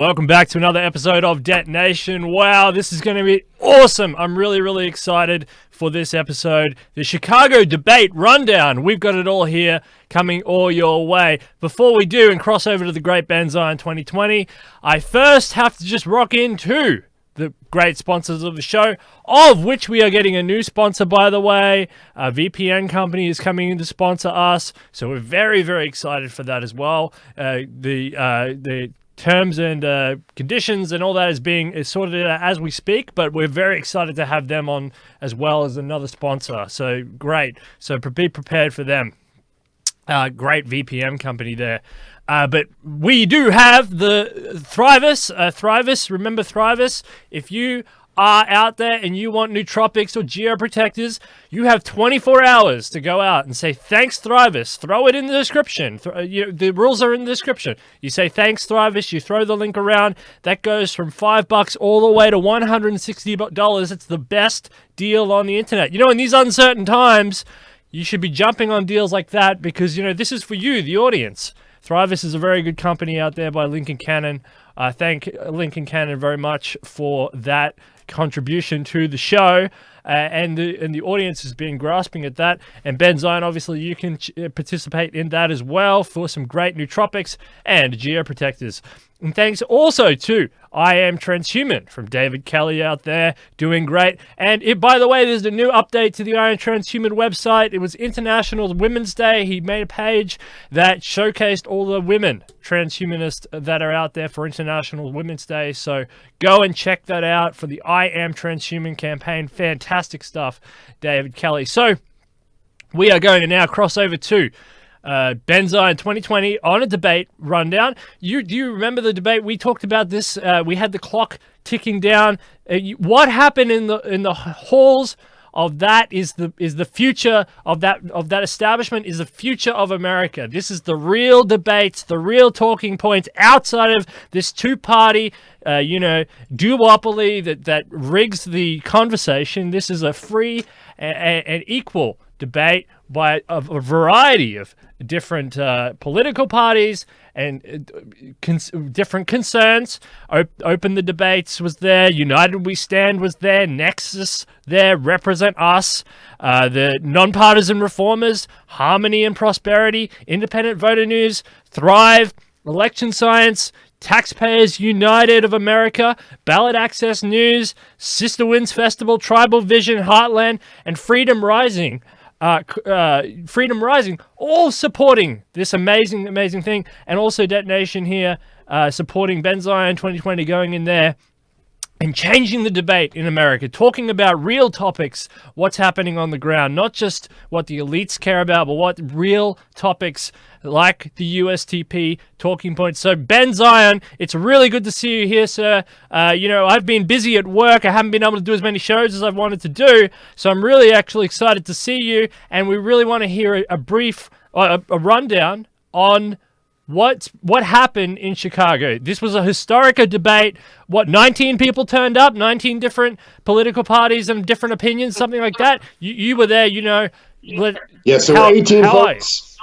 Welcome back to another episode of Detonation. Wow, this is going to be awesome. I'm really excited for this episode. The Chicago debate rundown. We've got it all here coming all your way. Before we do and cross over to the great ZION2020, I first have to just rock into the great sponsors of the show, of which we are getting a new sponsor, by the way. A VPN company is coming in to sponsor us, so we're very excited for that as well. The terms and conditions and all that is sorted out as we speak, but we're very excited to have them on as well as another sponsor. So great. So be prepared for them. Great VPN company there. But we do have the Thrivous. Thrivous, remember Thrivous? If you are out there and you want nootropics or geoprotectors, you have 24 hours to go out and say, thanks, Thrivous. Throw it in the description. The rules are in the description. You say, thanks, Thrivous. You throw the link around. That goes from $5 all the way to $160. It's the best deal on the internet. In these uncertain times, you should be jumping on deals like that because, this is for you, the audience. Thrivous is a very good company out there by Lincoln Cannon. Thank Lincoln Cannon very much for that contribution to the show, and the audience has been grasping at that. And ZION, obviously, you can participate in that as well for some great nootropics and geoprotectors. And thanks also to I Am Transhuman from David Kelly out there, doing great. And by the way, there's a new update to the I Am Transhuman website. It was International Women's Day. He made a page that showcased all the women transhumanists that are out there for International Women's Day. So go and check that out for the I Am Transhuman campaign. Fantastic stuff, David Kelly. So we are going to now cross over to ZION2020 on a debate rundown. Do you remember the debate? We talked about this. We had the clock ticking down. What happened in the halls of that is the future of that establishment, is the future of America. This is the real debates, the real talking points outside of this two-party duopoly that rigs the conversation. This is a free and equal debate by a variety of different political parties and different concerns. Open the Debates was there. United We Stand was there. Nexus there. Represent Us. The Nonpartisan Reformers. Harmony and Prosperity. Independent Voter News. Thrive. Election Science. Taxpayers United of America, Ballot Access News, Sister Winds Festival, Tribal Vision, Heartland, and Freedom Rising. Freedom Rising, all supporting this amazing thing, and also Detonation here supporting ZION2020, going in there and changing the debate in America, talking about real topics, what's happening on the ground, not just what the elites care about, but what real topics like the USTP talking points. So ZION, it's really good to see you here, sir. I've been busy at work. I haven't been able to do as many shows as I've wanted to do, so I'm really actually excited to see you, and we really want to hear a brief, a rundown on what happened in Chicago. This was a historic debate. 19 people turned up, 19 different political parties and different opinions, something like that. You were there, Yes, there were 18 folks.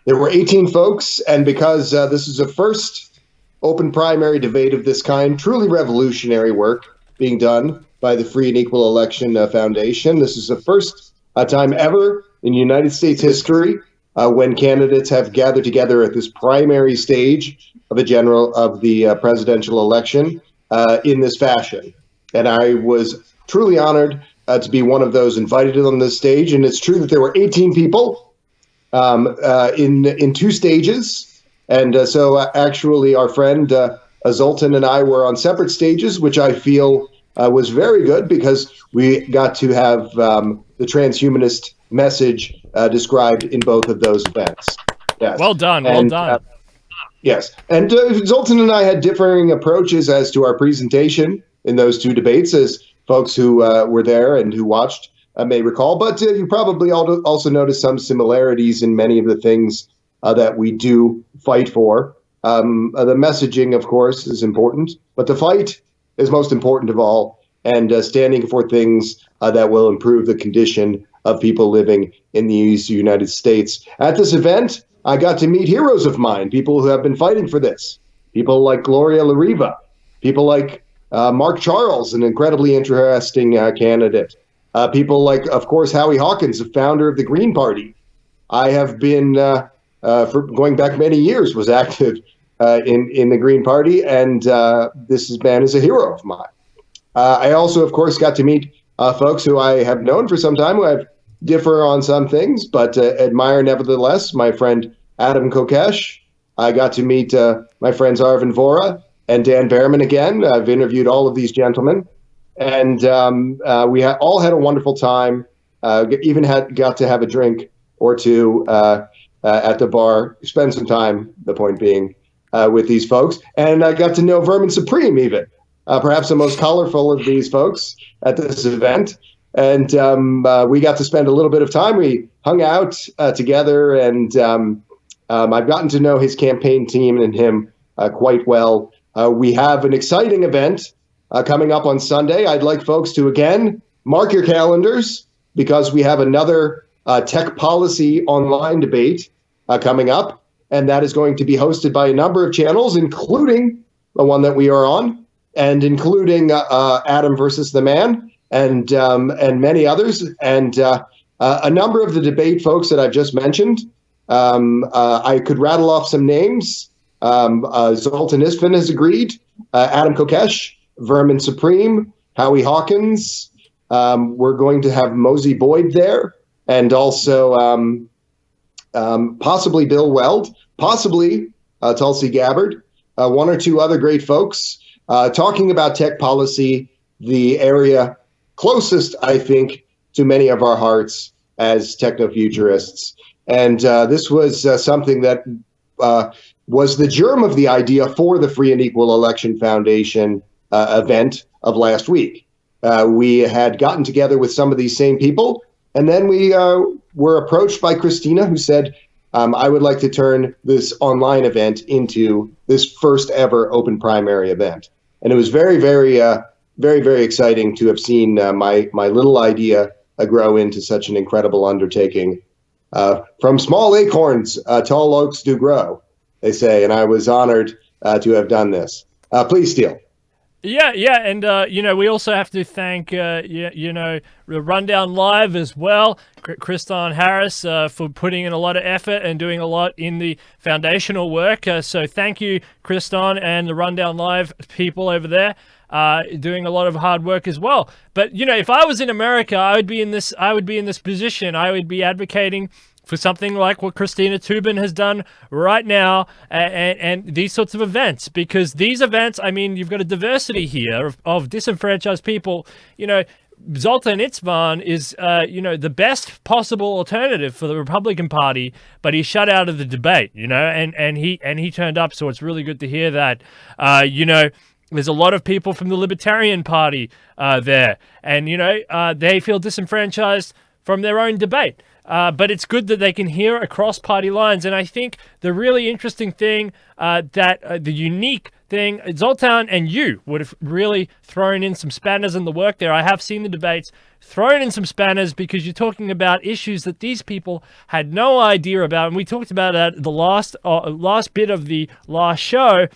There were 18 folks, and because this is the first open primary debate of this kind, truly revolutionary work being done by the Free and Equal Election Foundation. This is the first time ever in United States history when candidates have gathered together at this primary stage of the presidential election in this fashion. And I was truly honored to be one of those invited on this stage. And it's true that there were 18 people in two stages. And so actually our friend Zoltan and I were on separate stages, which I feel was very good because we got to have the transhumanist message described in both of those events. Yes. Well done. Yes. And Zoltan and I had differing approaches as to our presentation in those two debates, as folks who were there and who watched may recall. But you probably also noticed some similarities in many of the things that we do fight for. The messaging, of course, is important, but the fight is most important of all, and standing for things that will improve the condition of people living in the United States. At this event, I got to meet heroes of mine, people who have been fighting for this. People like Gloria La Riva, People like Mark Charles, an incredibly interesting candidate. People like, of course, Howie Hawkins, the founder of the Green Party. I have been, for going back many years, was active in the Green Party, and this man is a hero of mine. I also, of course, got to meet folks who I have known for some time, who I differ on some things, but admire nevertheless. My friend Adam Kokesh. I got to meet my friends Arvin Vora and Dan Behrman again. I've interviewed all of these gentlemen, and we all had a wonderful time. Even got to have a drink or two at the bar, spend some time, the point being, with these folks. And I got to know Vermin Supreme even. Perhaps the most colorful of these folks at this event. And we got to spend a little bit of time. We hung out together, and I've gotten to know his campaign team and him quite well. We have an exciting event coming up on Sunday. I'd like folks to, again, mark your calendars, because we have another tech policy online debate coming up. And that is going to be hosted by a number of channels, including the one that we are on, and including Adam versus the Man, and many others, and a number of the debate folks that I've just mentioned. I could rattle off some names. Zoltan Isfin has agreed. Adam Kokesh, Vermin Supreme, Howie Hawkins. We're going to have Mosey Boyd there, and also possibly Bill Weld, possibly Tulsi Gabbard, one or two other great folks talking about tech policy, the area closest, I think, to many of our hearts as techno-futurists. And this was something that was the germ of the idea for the Free and Equal Election Foundation event of last week. We had gotten together with some of these same people, and then we were approached by Christina, who said, I would like to turn this online event into this first ever open primary event. And it was very, very, very exciting to have seen my little idea grow into such an incredible undertaking. From small acorns, tall oaks do grow, they say, and I was honored to have done this. Please, Steele. Yeah, and we also have to thank Rundown Live as well, Kriston Harris, for putting in a lot of effort and doing a lot in the foundational work. So thank you, Kriston, and the Rundown Live people over there, doing a lot of hard work as well. But if I was in America, I would be in this position. I would be advocating for something like what Christina Tubin has done right now, and these sorts of events, because these events, I mean, you've got a diversity here of disenfranchised people. Zoltan Isfin is, the best possible alternative for the Republican Party, but he's shut out of the debate, and he turned up, so it's really good to hear that. There's a lot of people from the Libertarian Party there, and, they feel disenfranchised from their own debate. But it's good that they can hear across party lines. And I think the really interesting thing, the unique thing, Zoltan and you would have really thrown in some spanners in the work there. I have seen the debates, thrown in some spanners, because you're talking about issues that these people had no idea about. And we talked about that the last bit of the last show,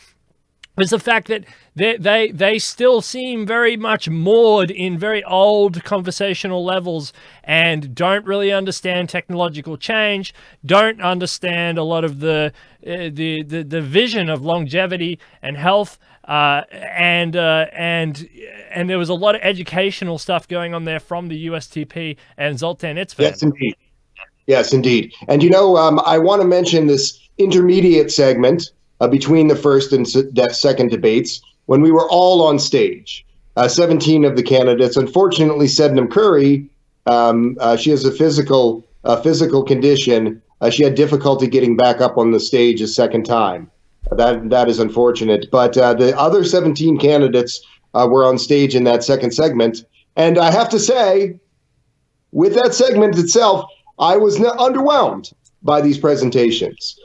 was the fact that they still seem very much moored in very old conversational levels and don't really understand technological change, don't understand a lot of the vision of longevity and health, and there was a lot of educational stuff going on there from the USTP and Zoltan Isfin. Yes, indeed. And I want to mention this intermediate segment between the first and second debates, when we were all on stage, 17 of the candidates. Unfortunately, Sednam Curry, she has a physical condition. She had difficulty getting back up on the stage a second time. That is unfortunate. But the other 17 candidates were on stage in that second segment. And I have to say, with that segment itself, I was underwhelmed by these presentations.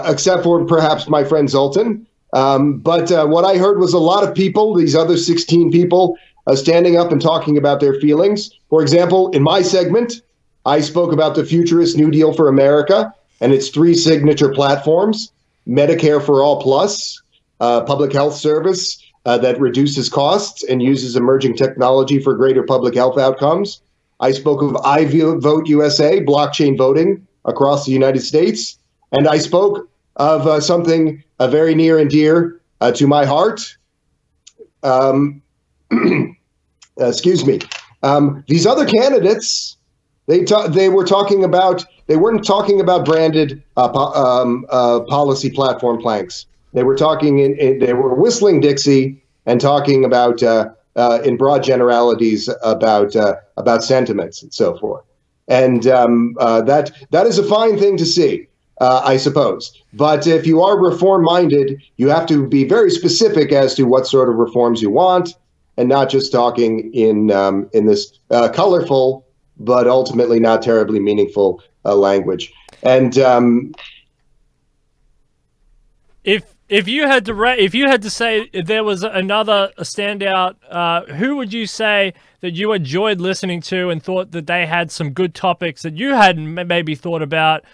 Except for perhaps my friend Zoltan. But what I heard was a lot of people, these other 16 people, standing up and talking about their feelings. For example, in my segment, I spoke about the futurist New Deal for America and its 3 signature platforms: Medicare for All Plus, public health service, that reduces costs and uses emerging technology for greater public health outcomes. I spoke of iVote USA, blockchain voting across the United States. And I spoke of something very near and dear to my heart. Excuse me. These other candidates, they weren't talking about branded policy platform planks. They were they were whistling Dixie and talking about in broad generalities about sentiments and so forth. And that is a fine thing to see, I suppose. But if you are reform-minded, you have to be very specific as to what sort of reforms you want, and not just talking in this colorful but ultimately not terribly meaningful language. And if you had to say if there was another standout, who would you say that you enjoyed listening to and thought that they had some good topics that you hadn't maybe thought about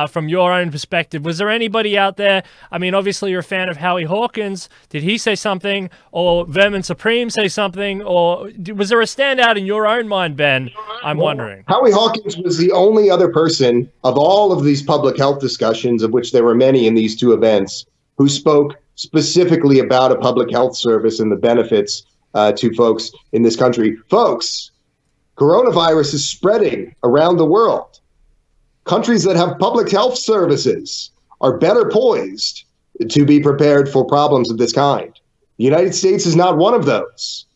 from your own perspective? Was there anybody out there? I mean, obviously you're a fan of Howie Hawkins. Did he say something, or Vermin Supreme say something, or was there a standout in your own mind, Ben? I'm wondering. Howie Hawkins was the only other person of all of these public health discussions, of which there were many in these two events, who spoke specifically about a public health service and the benefits to folks in this country. Folks, coronavirus is spreading around the world. Countries that have public health services are better poised to be prepared for problems of this kind. The United States is not one of those.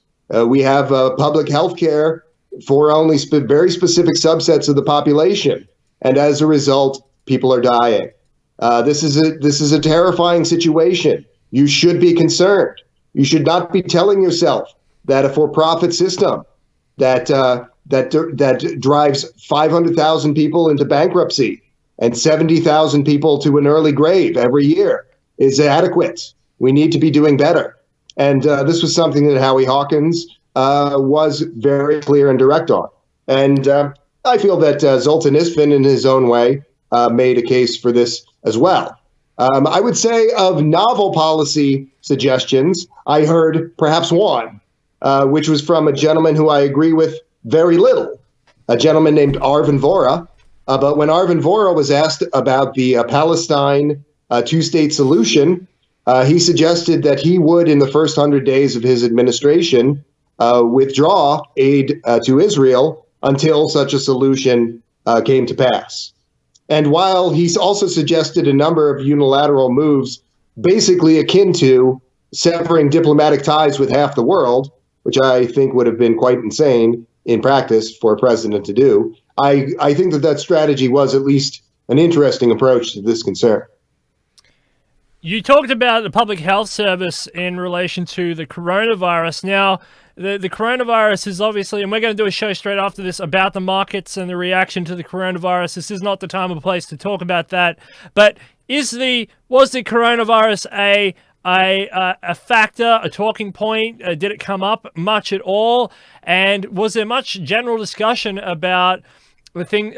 We have public health care for only very specific subsets of the population. And as a result, people are dying. This is a terrifying situation. You should be concerned. You should not be telling yourself that a for-profit system that drives 500,000 people into bankruptcy and 70,000 people to an early grave every year is adequate. We need to be doing better. And this was something that Howie Hawkins was very clear and direct on. And I feel that Zoltan Isfin, in his own way, made a case for this as well. I would say of novel policy suggestions, I heard perhaps one, which was from a gentleman who I agree with very little, a gentleman named Arvin Vohra. But when Arvin Vohra was asked about the Palestine two-state solution, he suggested that he would, in the first 100 days of his administration, withdraw aid to Israel until such a solution came to pass. And while he's also suggested a number of unilateral moves, basically akin to severing diplomatic ties with half the world, which I think would have been quite insane in practice for a president to do, I think that strategy was at least an interesting approach to this concern. You talked about the public health service in relation to the coronavirus. Now, the coronavirus is obviously, and we're going to do a show straight after this about the markets and the reaction to the coronavirus. This is not the time or place to talk about that. But was the coronavirus a factor, a talking point? Did it come up much at all? And was there much general discussion about the thing,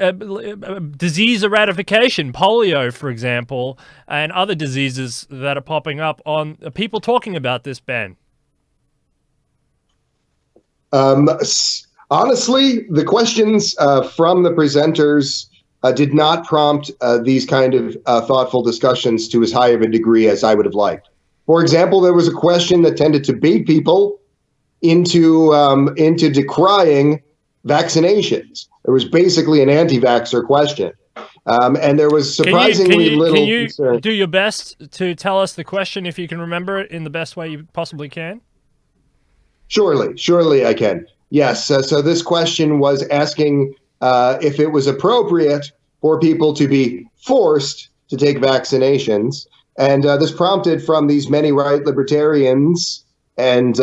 disease eradication, polio, for example, and other diseases that are popping up? On people talking about this, Ben? Honestly, the questions from the presenters did not prompt these kind of thoughtful discussions to as high of a degree as I would have liked. For example, there was a question that tended to bait people into decrying vaccinations. It was basically an anti-vaxxer question. And there was surprisingly little concern. Can you do your best to tell us the question, if you can remember it in the best way you possibly can? Surely I can. Yes. So this question was asking if it was appropriate for people to be forced to take vaccinations. And this prompted from these many right libertarians and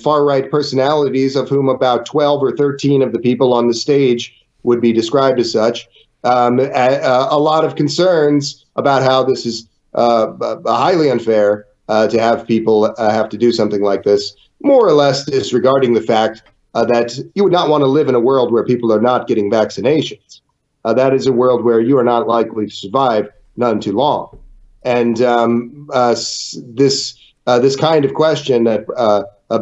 far-right personalities, of whom about 12 or 13 of the people on the stage would be described as such, a lot of concerns about how this is highly unfair to have people have to do something like this, more or less disregarding the fact that you would not want to live in a world where people are not getting vaccinations. That is a world where you are not likely to survive none too long. And this this kind of question that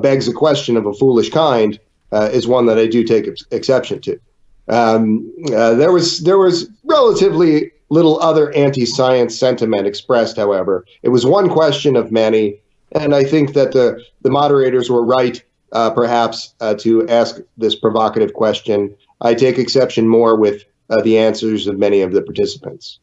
begs a question of a foolish kind is one that I do take exception to. There was relatively little other anti-science sentiment expressed, however. It was one question of many, and I think that the moderators were right, perhaps, to ask this provocative question. I take exception more with the answers of many of the participants.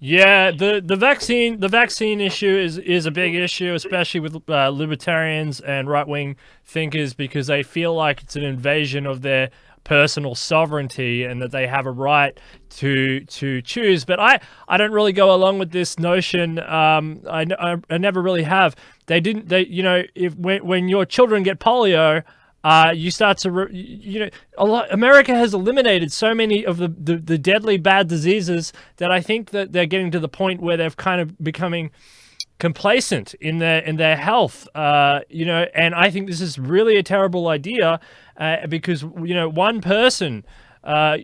Yeah, the vaccine issue is a big issue, especially with libertarians and right-wing thinkers, because they feel like it's an invasion of their personal sovereignty and that they have a right to choose. But I don't really go along with this notion. I never really have. When your children get polio, you start to, America has eliminated so many of the deadly bad diseases that I think that they're getting to the point where they're kind of becoming complacent in their health, and I think this is really a terrible idea, because one person not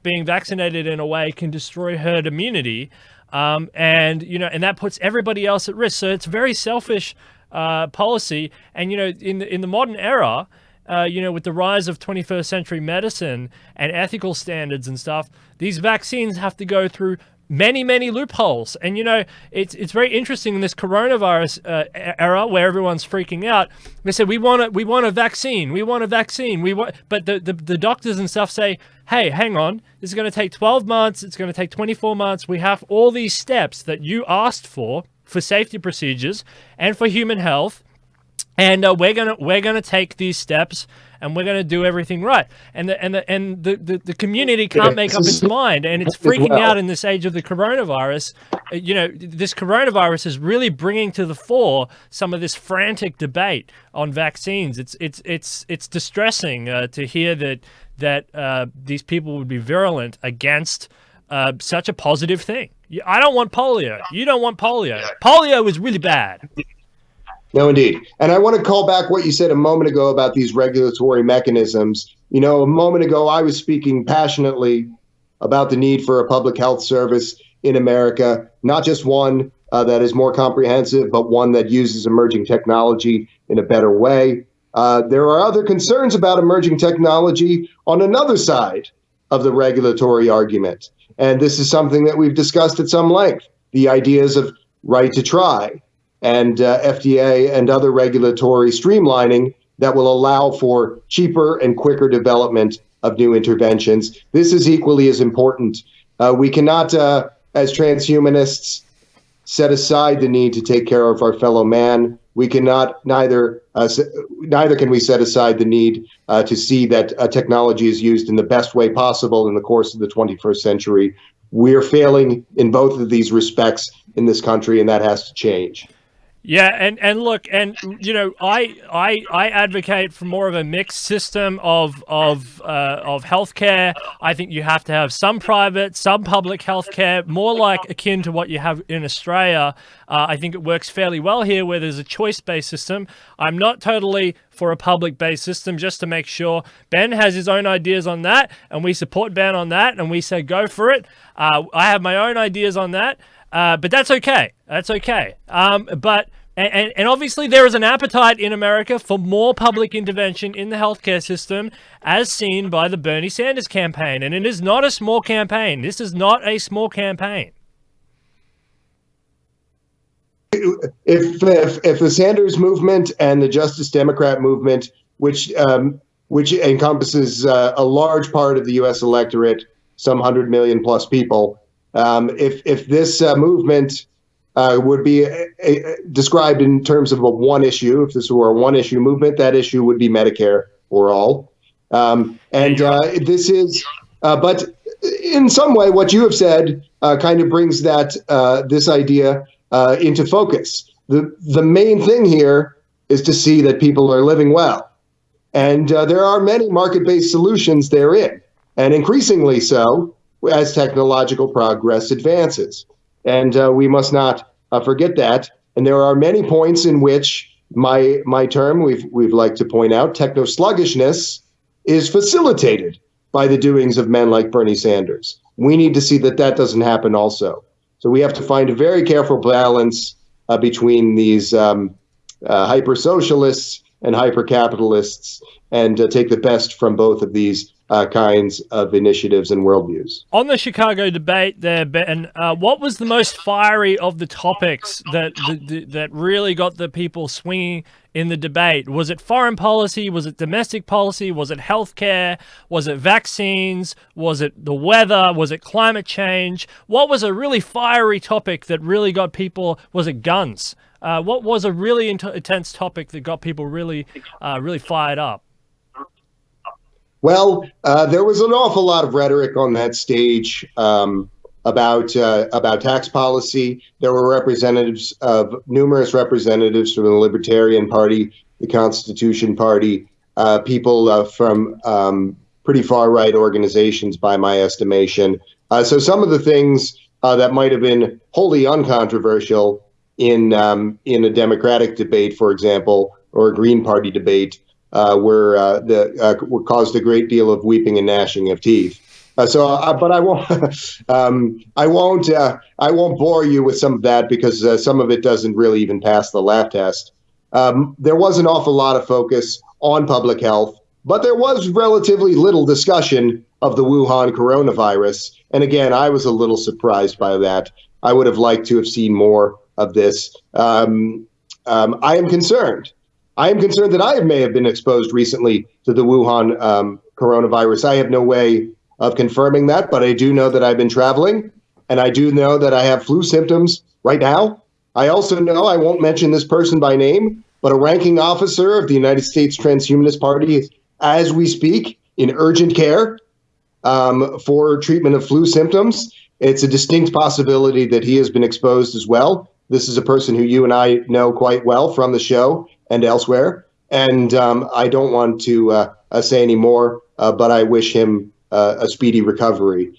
being vaccinated in a way can destroy herd immunity, and that puts everybody else at risk. So it's very selfish policy, and in the modern era, with the rise of 21st century medicine and ethical standards and stuff, these vaccines have to go through many loopholes. And it's very interesting in this coronavirus era where everyone's freaking out. They said we want a vaccine, but the doctors and stuff say, hey, hang on, this is going to take 12 months, it's going to take 24 months. We have all these steps that you asked for safety procedures and for human health, and we're gonna take these steps, and we're gonna do everything right. And the community can't make up its mind, and it's freaking out in this age of the coronavirus. This coronavirus is really bringing to the fore some of this frantic debate on vaccines. It's distressing to hear that these people would be virulent against such a positive thing. I don't want polio. You don't want polio. Polio is really bad. No, indeed. And I want to call back what you said a moment ago about these regulatory mechanisms. A moment ago, I was speaking passionately about the need for a public health service in America, not just one that is more comprehensive, but one that uses emerging technology in a better way. There are other concerns about emerging technology on another side of the regulatory argument. And this is something that we've discussed at some length, the ideas of right to try and FDA and other regulatory streamlining that will allow for cheaper and quicker development of new interventions. This is equally as important. We cannot, as transhumanists, set aside the need to take care of our fellow man. We cannot, neither can we set aside the need to see that technology is used in the best way possible in the course of the 21st century. We're failing in both of these respects in this country, and that has to change. Yeah, and look, and I advocate for more of a mixed system of healthcare. I think you have to have some private, some public healthcare, more like akin to what you have in Australia. I think it works fairly well here, where there's a choice-based system. I'm not totally for a public-based system, just to make sure. Ben has his own ideas on that, and we support Ben on that, and we say go for it. I have my own ideas on that. But that's okay. That's okay. But obviously there is an appetite in America for more public intervention in the healthcare system, as seen by the Bernie Sanders campaign. And it is not a small campaign. This is not a small campaign. If the Sanders movement and the Justice Democrat movement, which encompasses a large part of the U.S. electorate, some 100 million plus people, if this movement would be described in terms of a one issue, if this were a one issue movement, that issue would be Medicare for all. This is, but in some way, what you have said kind of brings this idea into focus. The main thing here is to see that people are living well. And there are many market-based solutions therein, and increasingly so as technological progress advances. And we must not forget that. And there are many points in which my term, we've liked to point out, techno-sluggishness is facilitated by the doings of men like Bernie Sanders. We need to see that that doesn't happen also. So we have to find a very careful balance between these hyper socialists and hyper capitalists, and take the best from both of these kinds of initiatives and worldviews. On the Chicago debate there, Ben, what was the most fiery of the topics that really got the people swinging in the debate? Was it foreign policy? Was it domestic policy? Was it healthcare? Was it vaccines? Was it the weather? Was it climate change? What was a really fiery topic that really got people? Was it guns? What was a really intense topic that got people really fired up? Well, there was an awful lot of rhetoric on that stage about tax policy. There were numerous representatives from the Libertarian Party, the Constitution Party, people from pretty far right organizations, by my estimation. So some of the things that might have been wholly uncontroversial in a Democratic debate, for example, or a Green Party debate, were caused a great deal of weeping and gnashing of teeth. But I won't bore you with some of that, because some of it doesn't really even pass the laugh test. There was an awful lot of focus on public health, but there was relatively little discussion of the Wuhan coronavirus. And again, I was a little surprised by that. I would have liked to have seen more of this. I am concerned. I am concerned that I may have been exposed recently to the Wuhan coronavirus. I have no way of confirming that, but I do know that I've been traveling, and I do know that I have flu symptoms right now. I also know, I won't mention this person by name, but a ranking officer of the United States Transhumanist Party is, as we speak, in urgent care for treatment of flu symptoms. It's a distinct possibility that he has been exposed as well. This is a person who you and I know quite well from the show and elsewhere. And I don't want to say any more, but I wish him a speedy recovery.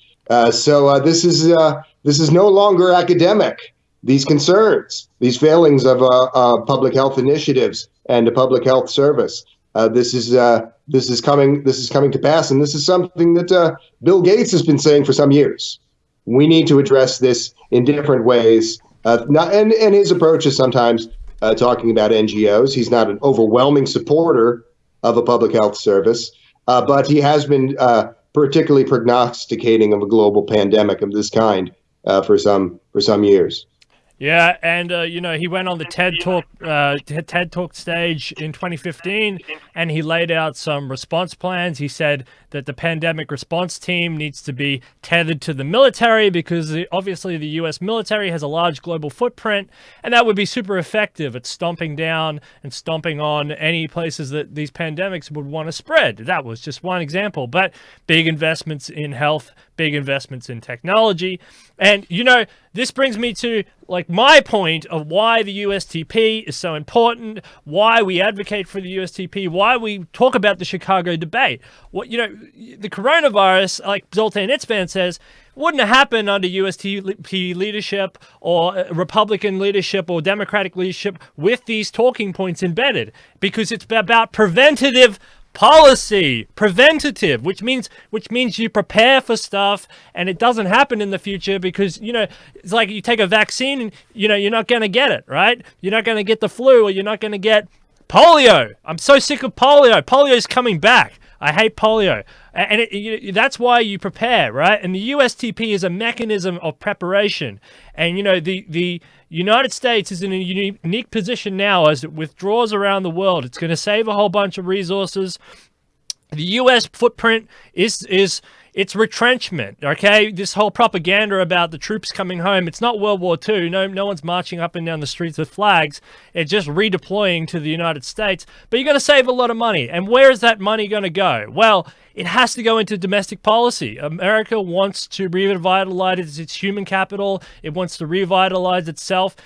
So this is no longer academic. These concerns, these failings of public health initiatives and a public health service, this is coming to pass, and this is something that Bill Gates has been saying for some years. We need to address this in different ways. And his approach is sometimes talking about NGOs. He's not an overwhelming supporter of a public health service, but he has been particularly prognosticating of a global pandemic of this kind for some years. Yeah, and he went on the TED Talk stage in 2015, and he laid out some response plans. He said that the pandemic response team needs to be tethered to the military, because obviously the U.S. military has a large global footprint, and that would be super effective at stomping down and stomping on any places that these pandemics would want to spread. That was just one example, but big investments in health, big investments in technology. And, this brings me to my point of why the USTP is so important, why we advocate for the USTP, why we talk about the Chicago debate. The coronavirus, like Zoltan Itzban says, wouldn't have happened under USTP leadership or Republican leadership or Democratic leadership with these talking points embedded, because it's about preventative policy, preventative, which means you prepare for stuff and it doesn't happen in the future, because it's like you take a vaccine and you're not going to get it, right? You're not going to get the flu, or you're not going to get polio. I'm so sick of polio. Polio's coming back. I hate polio. And that's why you prepare, right? And the USTP is a mechanism of preparation. And, the United States is in a unique position now as it withdraws around the world. It's going to save a whole bunch of resources. The U.S. footprint is it's retrenchment, okay? This whole propaganda about the troops coming home, it's not World War II. No one's marching up and down the streets with flags. It's just redeploying to the United States. But you're going to save a lot of money. And where is that money going to go? Well, it has to go into domestic policy. America wants to revitalize its human capital. It wants to revitalize itself.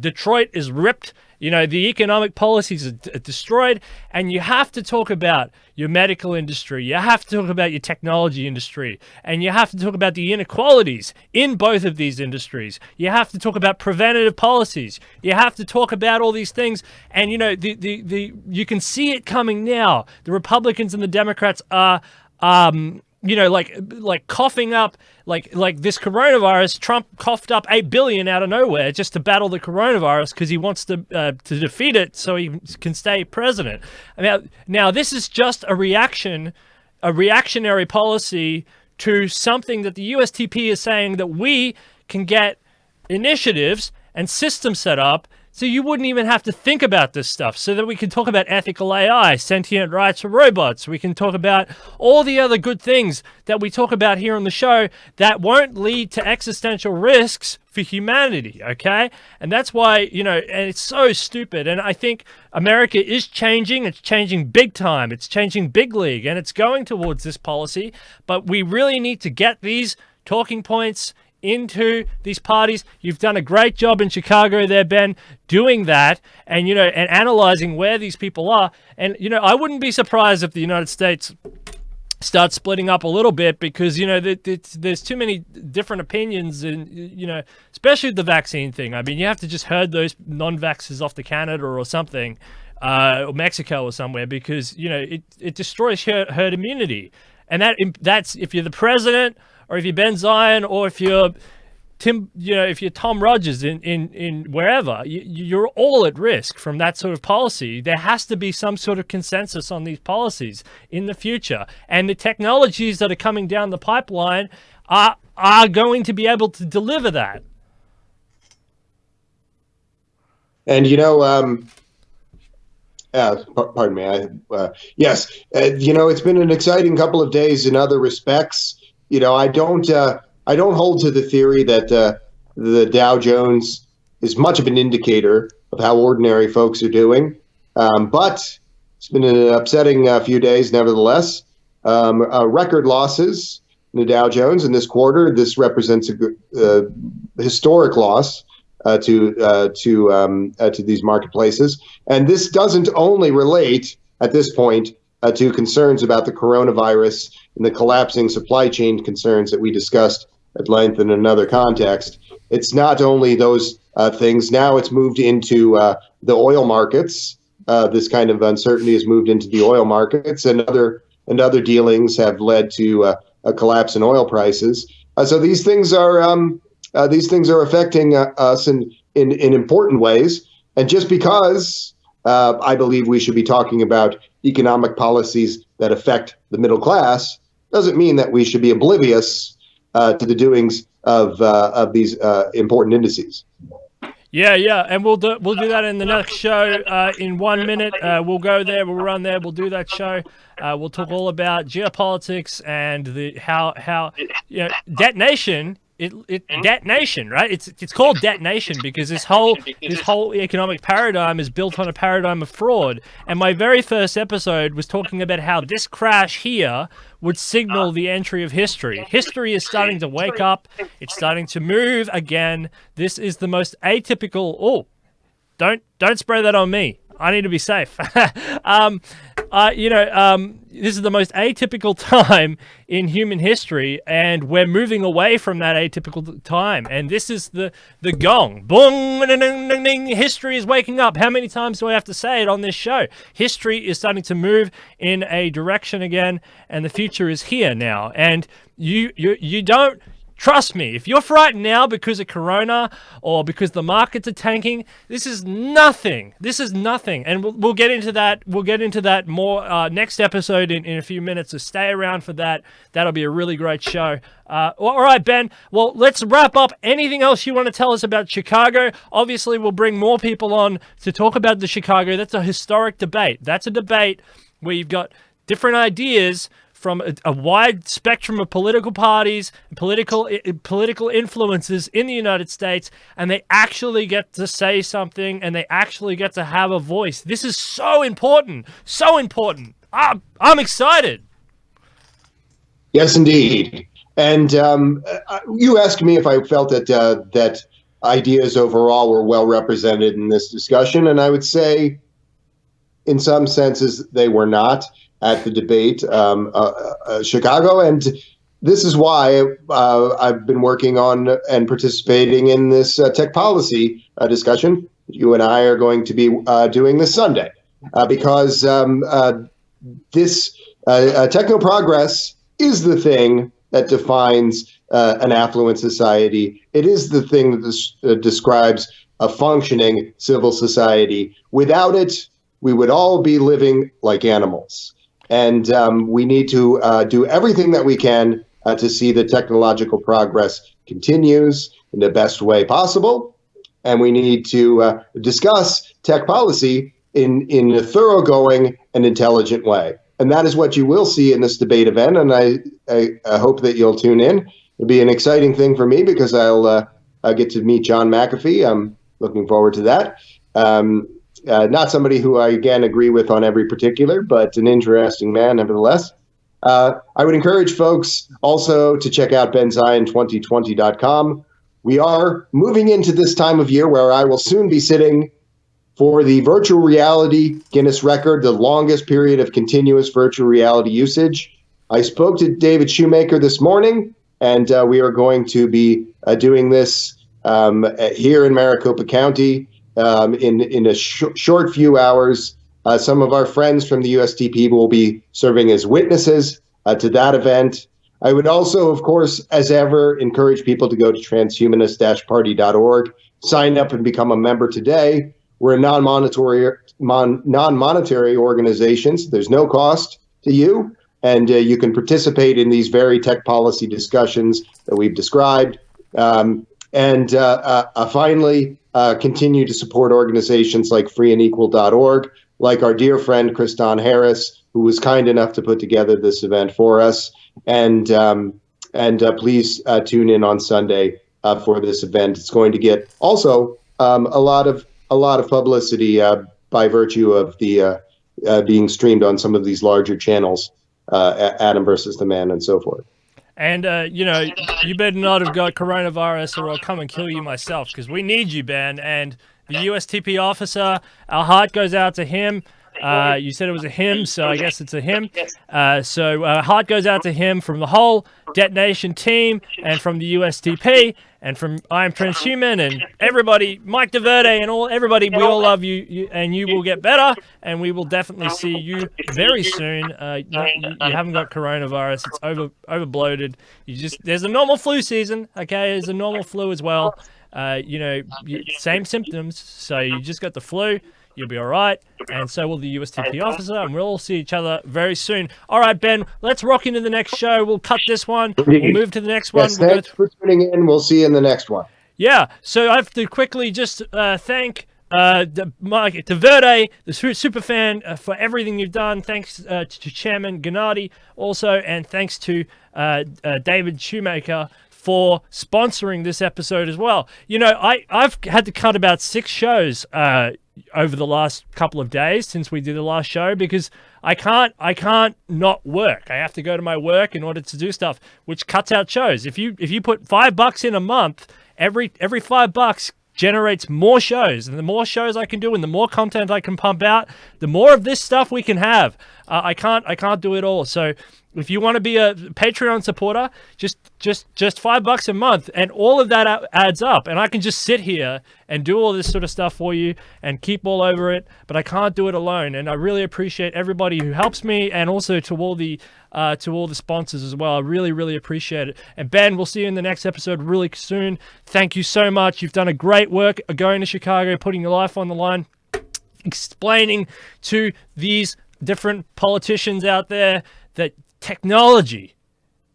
Detroit is ripped. The economic policies are destroyed, and you have to talk about your medical industry. You have to talk about your technology industry, and you have to talk about the inequalities in both of these industries. You have to talk about preventative policies. You have to talk about all these things, and you can see it coming now. The Republicans and the Democrats are like coughing up like this coronavirus. Trump coughed up $8 billion out of nowhere just to battle the coronavirus because he wants to defeat it so he can stay president. Now this is just a reactionary policy to something that the USTP is saying that we can get initiatives and systems set up so you wouldn't even have to think about this stuff, so that we can talk about ethical AI, sentient rights for robots. We can talk about all the other good things that we talk about here on the show that won't lead to existential risks for humanity, okay? And that's why, and it's so stupid. And I think America is changing. It's changing big time. It's changing big league, and it's going towards this policy. But we really need to get these talking points into these parties. You've done a great job in Chicago there, Ben, doing that and and analyzing where these people are. And I wouldn't be surprised if the United States starts splitting up a little bit, because there's too many different opinions, and especially the vaccine thing. I mean, you have to just herd those non-vaxxers off to Canada or something, or Mexico or somewhere, because it destroys herd immunity. And that's if you're the president, or if you're Ben Zion, or if you're if you're Tom Rogers in wherever, you're all at risk from that sort of policy. There has to be some sort of consensus on these policies in the future, and the technologies that are coming down the pipeline are going to be able to deliver that. And pardon me. Yes, it's been an exciting couple of days in other respects. I don't hold to the theory that the Dow Jones is much of an indicator of how ordinary folks are doing. But it's been an upsetting few days, nevertheless. Record losses in the Dow Jones in this quarter. This represents a historic loss to these marketplaces. And this doesn't only relate at this point to concerns about the coronavirus and the collapsing supply chain concerns that we discussed at length in another context. It's not only those things. Now it's moved into the oil markets. This kind of uncertainty has moved into the oil markets, and other dealings have led to a collapse in oil prices. So these things are affecting us in important ways. And just because I believe we should be talking about economic policies that affect the middle class doesn't mean that we should be oblivious to the doings of these important indices. Yeah, and we'll do that in the next show. In 1 minute, we'll go there, we'll run there, we'll do that show. We'll talk all about geopolitics and the how detonation. Detonation, right? It's called detonation because this whole economic paradigm is built on a paradigm of fraud. And my very first episode was talking about how this crash here would signal the entry of history. History is starting to wake up. It's starting to move again. This is the most atypical. Oh, don't spray that on me. I need to be safe. This is the most atypical time in human history, and we're moving away from that atypical time. And this is the gong. Boom, ding, ding, ding. History is waking up. How many times do I have to say it on this show? History is starting to move in a direction again, and the future is here now. And you don't... Trust me, if you're frightened now because of Corona or because the markets are tanking, this is nothing. This is nothing. And we'll get into that. We'll get into that more next episode in a few minutes, so stay around for that. That'll be a really great show. All right, Ben. Well, let's wrap up. Anything else you want to tell us about Chicago? Obviously, we'll bring more people on to talk about the Chicago. That's a historic debate. That's a debate where you've got different ideas from a wide spectrum of political parties, political influences in the United States, and they actually get to say something, and they actually get to have a voice. This is so important, so important. I'm excited. Yes, indeed. And you asked me if I felt that ideas overall were well represented in this discussion, and I would say, in some senses, they were not at the debate, Chicago. And this is why I've been working on and participating in this tech policy discussion you and I are going to be doing this Sunday, because this techno progress is the thing that defines an affluent society. It is the thing that describes a functioning civil society. Without it, we would all be living like animals. And we need to do everything that we can to see that technological progress continues in the best way possible. And we need to discuss tech policy in a thoroughgoing and intelligent way. And that is what you will see in this debate event. And I hope that you'll tune in. It'll be an exciting thing for me because I'll get to meet John McAfee. I'm looking forward to that. Not somebody who I, again, agree with on every particular, but an interesting man nevertheless. I would encourage folks also to check out ZION2020.com. We are moving into this time of year where I will soon be sitting for the virtual reality Guinness record, the longest period of continuous virtual reality usage. I spoke to David Shoemaker this morning, and we are going to be doing this here in Maricopa County in a short few hours. Some of our friends from the USTP will be serving as witnesses to that event. I would also, of course, as ever, encourage people to go to transhumanist-party.org, sign up and become a member today. We're a non-monetary organization. So there's no cost to you, and you can participate in these very tech policy discussions that we've described. Finally, continue to support organizations like freeandequal.org, like our dear friend Kriston Harris, who was kind enough to put together this event for us. And please tune in on Sunday for this event. It's going to get also a lot of publicity by virtue of the being streamed on some of these larger channels, Adam versus the Man and so forth. And, you better not have got coronavirus or I'll come and kill you myself, because we need you, Ben. And the USTP officer, our heart goes out to him. You said it was a him, so I guess it's a him. So heart goes out to him from the whole Detonation team and from the USTP and from I Am Transhuman and everybody, Mike DeVerde and everybody. We all love you, and you will get better, and we will definitely see you very soon. You haven't got coronavirus. It's overbloated. There's a normal flu season, okay? There's a normal flu as well. Same symptoms. So you just got the flu. You'll be all right, and so will the USTP officer, and we'll all see each other very soon. All right, Ben, let's rock into the next show. We'll cut this one. We'll move to the next one. Yes, thanks for tuning in. We'll see you in the next one. Yeah, so I have to quickly just thank Mike DeVerde, the superfan, for everything you've done. Thanks to Chairman Gennady also, and thanks to David Shoemaker for sponsoring this episode as well. I've had to cut about 6 shows over the last couple of days since we did the last show because I can't not work. I have to go to my work in order to do stuff, which cuts out shows. If you put $5 in a month, every $5 generates more shows, and the more shows I can do and the more content I can pump out, the more of this stuff we can have. I can't do it all. So if you want to be a Patreon supporter, just $5 a month, and all of that adds up, and I can just sit here and do all this sort of stuff for you and keep all over it, but I can't do it alone. And I really appreciate everybody who helps me, and also to all the sponsors as well. I really, really appreciate it. And Ben, we'll see you in the next episode really soon. Thank you so much. You've done a great work going to Chicago, putting your life on the line, explaining to these different politicians out there that technology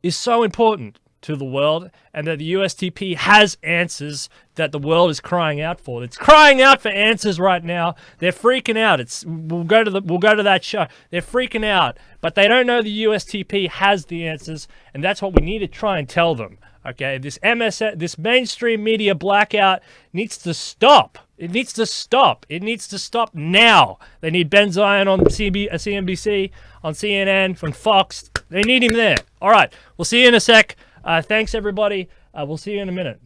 is so important to the world, and that the USTP has answers that the world is crying out for. It's crying out for answers right now. They're freaking out. We'll go to that show. They're freaking out, but they don't know the USTP has the answers, and that's what we need to try and tell them. Okay, this mainstream media blackout needs to stop. It needs to stop. It needs to stop now. They need Ben Zion on CNBC, on CNN, from Fox. They need him there. All right, we'll see you in a sec. Thanks, everybody. We'll see you in a minute.